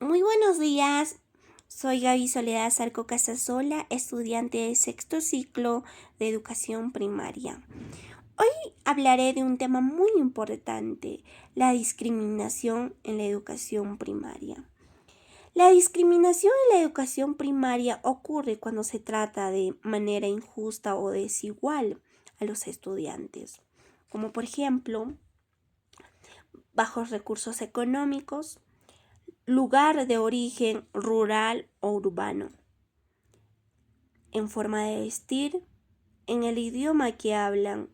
Muy buenos días, soy Gaby Soledad Zarco Casasola, estudiante de sexto ciclo de educación primaria. Hoy hablaré de un tema muy importante, la discriminación en la educación primaria. La discriminación en la educación primaria ocurre cuando se trata de manera injusta o desigual a los estudiantes, como por ejemplo, bajos recursos económicos, lugar de origen rural o urbano, en forma de vestir, en el idioma que hablan,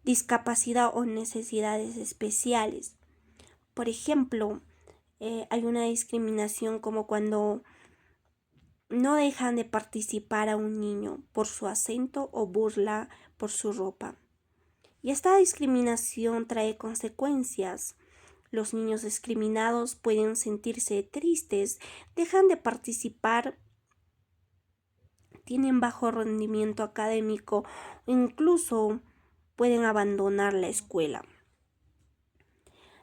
discapacidad o necesidades especiales. Por ejemplo, hay una discriminación como cuando no dejan de participar a un niño por su acento o burla por su ropa. Y esta discriminación trae consecuencias. Los niños discriminados pueden sentirse tristes, dejan de participar, tienen bajo rendimiento académico o incluso pueden abandonar la escuela.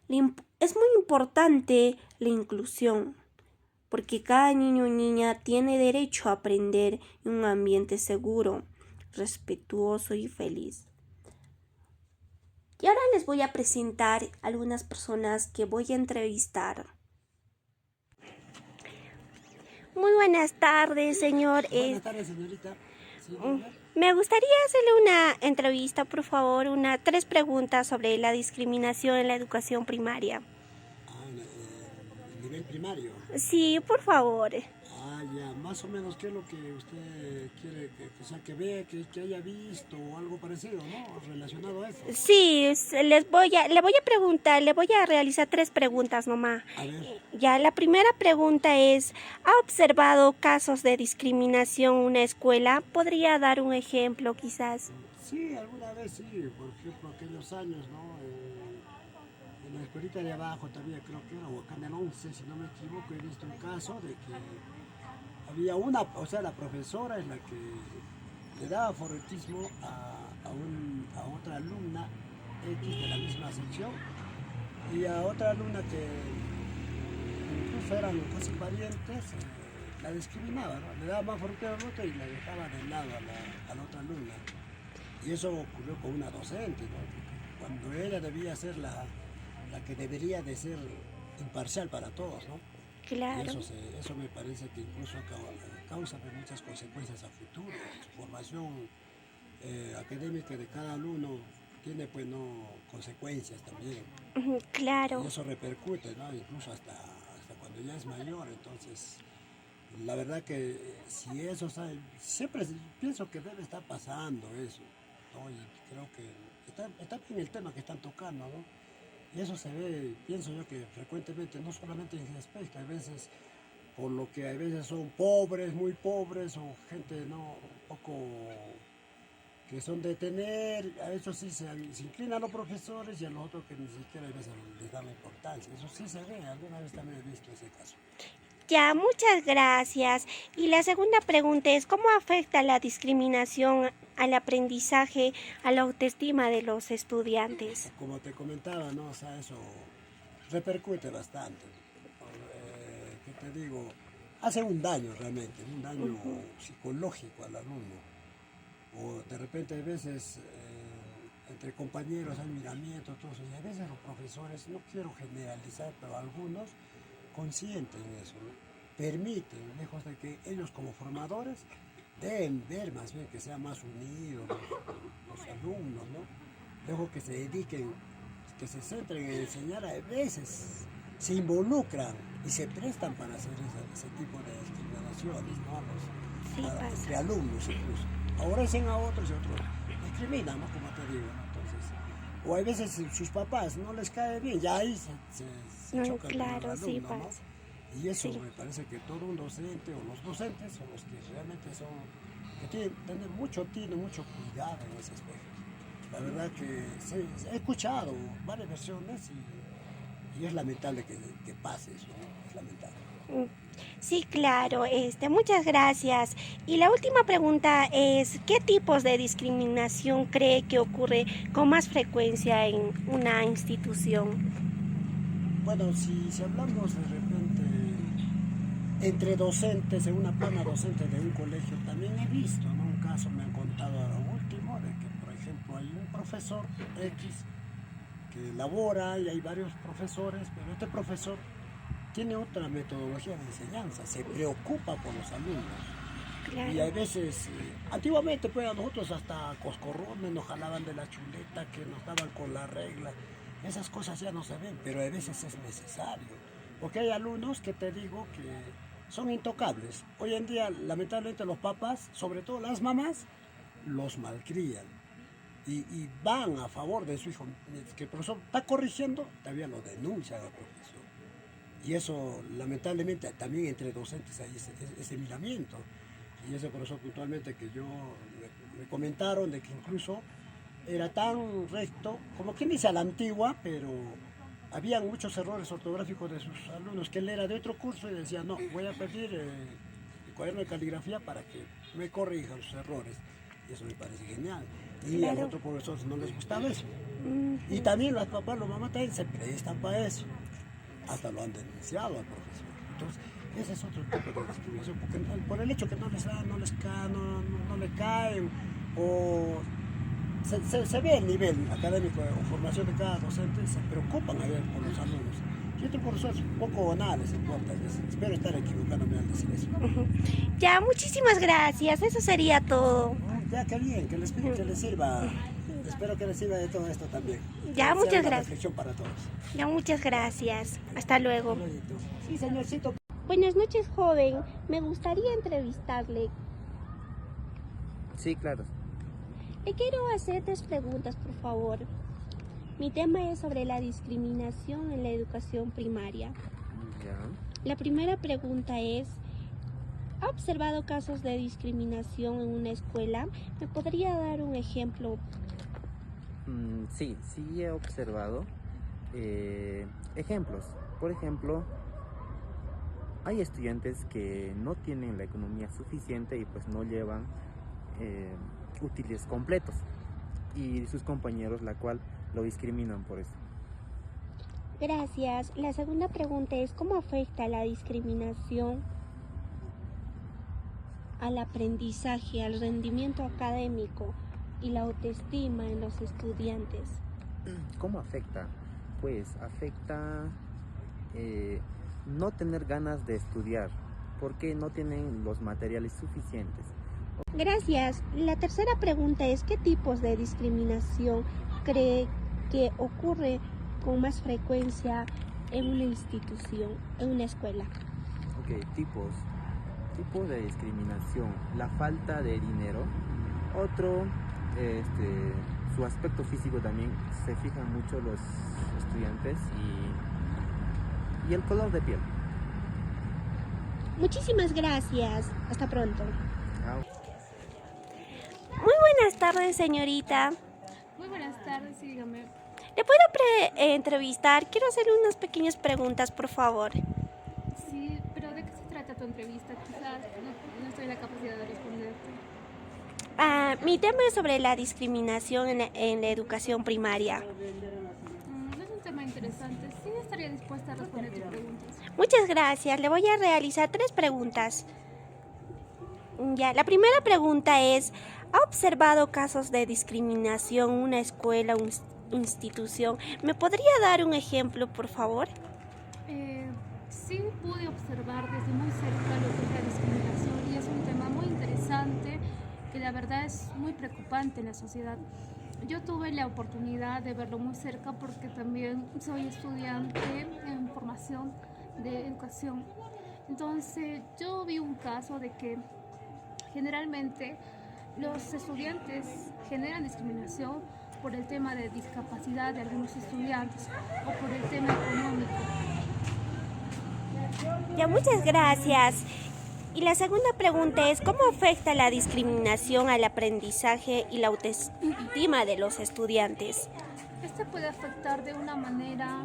Es muy importante la inclusión, porque cada niño y niña tiene derecho a aprender en un ambiente seguro, respetuoso y feliz. Y ahora les voy a presentar algunas personas que voy a entrevistar. Muy buenas tardes, señor. Buenas tardes, señorita. Sí, Me gustaría hacerle una entrevista, por favor, 3 preguntas sobre la discriminación en la educación primaria. en el nivel primario. Sí, por favor. Ya, más o menos, ¿qué es lo que usted quiere que vea, que haya visto o algo parecido, ¿no? Relacionado a eso. Sí, le voy a preguntar, le voy a realizar 3 preguntas nomás. A ver. Ya, la primera pregunta es, ¿ha observado casos de discriminación en una escuela? ¿Podría dar un ejemplo, quizás? Sí, alguna vez sí, por ejemplo, aquellos años, ¿no? En la escuelita de abajo también creo que era, o acá en el 11, si no me equivoco, he visto un caso de que había la profesora es la que le daba favoritismo a otra alumna X de la misma sección y a otra alumna que incluso eran casi parientes, la discriminaba, ¿no? Le daba más favoritismo al otro y la dejaba de lado a la otra alumna. Y eso ocurrió con una docente, ¿no? Cuando ella debía ser la que debería de ser imparcial para todos, ¿no? Y Claro. eso me parece que incluso causa muchas consecuencias a futuro. Su formación académica de cada alumno tiene pues no consecuencias también. Claro. Y eso repercute, ¿no? Incluso hasta cuando ya es mayor. Entonces, la verdad que si eso, siempre pienso que debe estar pasando eso, ¿no? Y creo que está bien el tema que están tocando, ¿no? Y eso se ve, pienso yo que frecuentemente, no solamente en ese aspecto, a veces por lo que a veces son pobres, muy pobres, o gente no un poco que son de tener, a eso sí se inclinan a los profesores y a los otros que ni siquiera a veces les dan la importancia. Eso sí se ve, alguna vez también he visto ese caso. Ya, muchas gracias. Y la segunda pregunta es, ¿cómo afecta la discriminación al aprendizaje, a la autoestima de los estudiantes? Como te comentaba, ¿no? O sea, eso repercute bastante. ¿Qué te digo? Hace un daño realmente, un daño psicológico al alumno. O de repente a veces entre compañeros hay miramientos, todo eso, y a veces los profesores, no quiero generalizar, pero algunos consienten eso, ¿no? Permiten, lejos de que ellos como formadores deben ver más bien que sean más unidos los alumnos, ¿no? Lejos que se dediquen, que se centren en enseñar, a veces se involucran y se prestan para hacer ese tipo de discriminaciones, ¿no? Entre alumnos incluso. Favorecen a otros y otros discriminan, ¿no? Como te digo, ¿no? Entonces, o a veces sus papás no les cae bien, ya ahí se chocan Claro, con el sí alumno, ¿no? pasa. Y eso Sí. me parece que todo un docente o los docentes son los que realmente son, que tienen mucho cuidado en ese aspecto. La verdad que sí, he escuchado varias versiones y es lamentable que pase eso, ¿no? Es lamentable. Sí, claro, muchas gracias. Y la última pregunta es, ¿qué tipos de discriminación cree que ocurre con más frecuencia en una institución? Bueno, si hablamos de repente entre docentes, en una plana docente de un colegio también he visto, ¿no? Un caso me han contado a lo último de que, por ejemplo, hay un profesor X que labora y hay varios profesores, pero este profesor tiene otra metodología de enseñanza, se preocupa por los alumnos. Claro. Y hay veces, antiguamente pues a nosotros hasta coscorrones nos jalaban de la chuleta, que nos daban con la regla. Esas cosas ya no se ven, pero a veces es necesario. Porque hay alumnos que te digo que son intocables. Hoy en día, lamentablemente, los papás, sobre todo las mamás, los malcrían. Y van a favor de su hijo. Que el profesor está corrigiendo, todavía lo denuncian al profesor. Y eso, lamentablemente, también entre docentes hay ese miramiento. Y ese profesor puntualmente que me comentaron de que incluso era tan recto, como quien dice a la antigua, pero habían muchos errores ortográficos de sus alumnos, que él era de otro curso y decía, no, voy a pedir el cuaderno de caligrafía para que me corrijan sus errores. Y eso me parece genial. Y a los otros profesores no les gustaba eso. Y también los papás, los mamás también se prestan para eso. Hasta lo han denunciado al profesor. Entonces, ese es otro tipo de discriminación, porque por el hecho que no les dan, no le caen, o se ve el nivel académico o formación de cada docente, se preocupan a ver por los alumnos. Y otros profesores poco nada les importa. Espero estar equivocándome al decir eso. Ya, muchísimas gracias. Eso sería todo. Ya, qué bien, que les sirva. Espero que les sirva de todo esto también. Ya, muchas gracias. Reflexión para todos. Ya, muchas gracias. Hasta luego. Sí, señorcito. Buenas noches, joven. Me gustaría entrevistarle. Sí, claro. Le quiero hacer 3 preguntas, por favor. Mi tema es sobre la discriminación en la educación primaria. Ya. La primera pregunta es, ¿ha observado casos de discriminación en una escuela? ¿Me podría dar un ejemplo? Sí he observado ejemplos. Por ejemplo, hay estudiantes que no tienen la economía suficiente y pues no llevan útiles completos. Y sus compañeros, la cual lo discriminan por eso. Gracias. La segunda pregunta es, ¿cómo afecta la discriminación al aprendizaje, al rendimiento académico y la autoestima en los estudiantes? ¿Cómo afecta? Pues afecta no tener ganas de estudiar porque no tienen los materiales suficientes. Gracias. La tercera pregunta es, ¿qué tipos de discriminación cree que ocurre con más frecuencia en una institución, en una escuela? Ok, tipos de discriminación. La falta de dinero. Otro, su aspecto físico también. Se fijan mucho los estudiantes y el color de piel. Muchísimas gracias. Hasta pronto. Chao. Muy buenas tardes, señorita. Muy buenas tardes, sí, dígame. ¿Le puedo entrevistar? Quiero hacerle unas pequeñas preguntas, por favor. Sí, pero ¿de qué se trata tu entrevista? Quizás no estoy en la capacidad de responderte. Mi tema es sobre la discriminación en la educación primaria. Es un tema interesante. Sí, estaría dispuesta a responder tus preguntas. Muchas gracias. Le voy a realizar 3 preguntas. Ya, la primera pregunta es, ¿ha observado casos de discriminación en una escuela o institución? ¿Me podría dar un ejemplo, por favor? Sí, pude observar desde muy cerca lo que es la discriminación y es un tema muy interesante que la verdad es muy preocupante en la sociedad. Yo tuve la oportunidad de verlo muy cerca porque también soy estudiante en formación de educación. Entonces yo vi un caso de que generalmente los estudiantes generan discriminación por el tema de discapacidad de algunos estudiantes o por el tema económico. Ya, muchas gracias. Y la segunda pregunta es, ¿cómo afecta la discriminación al aprendizaje y la autoestima de los estudiantes? Este puede afectar de una manera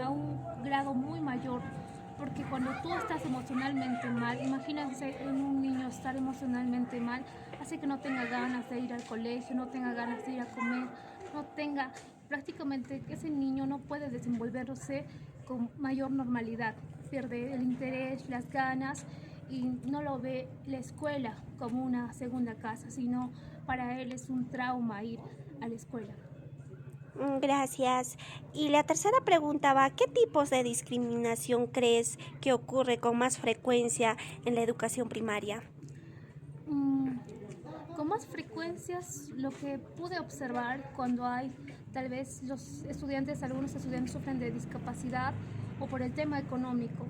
a un grado muy mayor, porque cuando tú estás emocionalmente mal, imagínense en un niño estar emocionalmente mal, hace que no tenga ganas de ir al colegio, no tenga ganas de ir a comer, prácticamente ese niño no puede desenvolverse con mayor normalidad. pierde el interés, las ganas y no lo ve la escuela como una segunda casa, sino para él es un trauma ir a la escuela. Gracias. Y la tercera pregunta va, ¿qué tipos de discriminación crees que ocurre con más frecuencia en la educación primaria? Mm, con más frecuencias lo que pude observar cuando hay tal vez algunos estudiantes sufren de discapacidad o por el tema económico.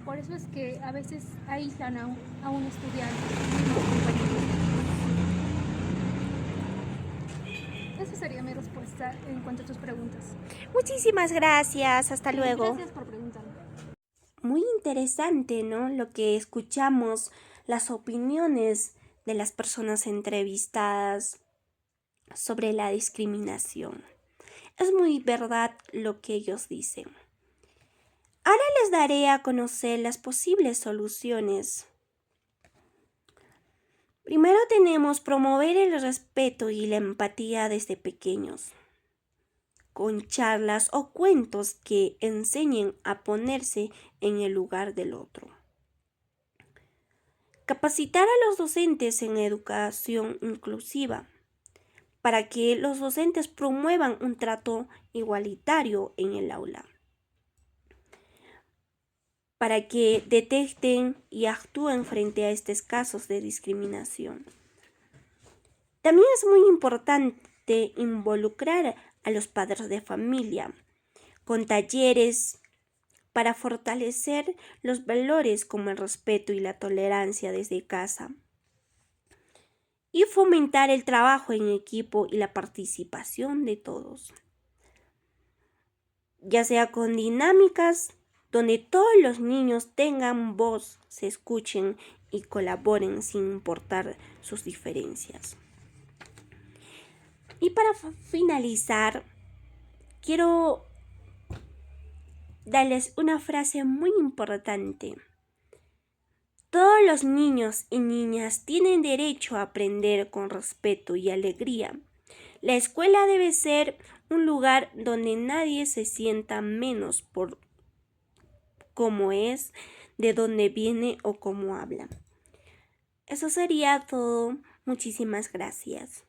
Por eso es que a veces aíslan a un estudiante. Esa sería mi respuesta en cuanto a tus preguntas. Muchísimas gracias. Hasta luego. Gracias por preguntarme. Muy interesante, ¿no? Lo que escuchamos, las opiniones de las personas entrevistadas sobre la discriminación. Es muy verdad lo que ellos dicen. Ahora les daré a conocer las posibles soluciones. Primero tenemos promover el respeto y la empatía desde pequeños, con charlas o cuentos que enseñen a ponerse en el lugar del otro. Capacitar a los docentes en educación inclusiva, para que los docentes promuevan un trato igualitario en el aula, para que detecten y actúen frente a estos casos de discriminación. También es muy importante involucrar a los padres de familia con talleres para fortalecer los valores como el respeto y la tolerancia desde casa y fomentar el trabajo en equipo y la participación de todos, ya sea con dinámicas donde todos los niños tengan voz, se escuchen y colaboren sin importar sus diferencias. Y para finalizar, quiero darles una frase muy importante. Todos los niños y niñas tienen derecho a aprender con respeto y alegría. La escuela debe ser un lugar donde nadie se sienta menos por cómo es, de dónde viene o cómo habla. Eso sería todo. Muchísimas gracias.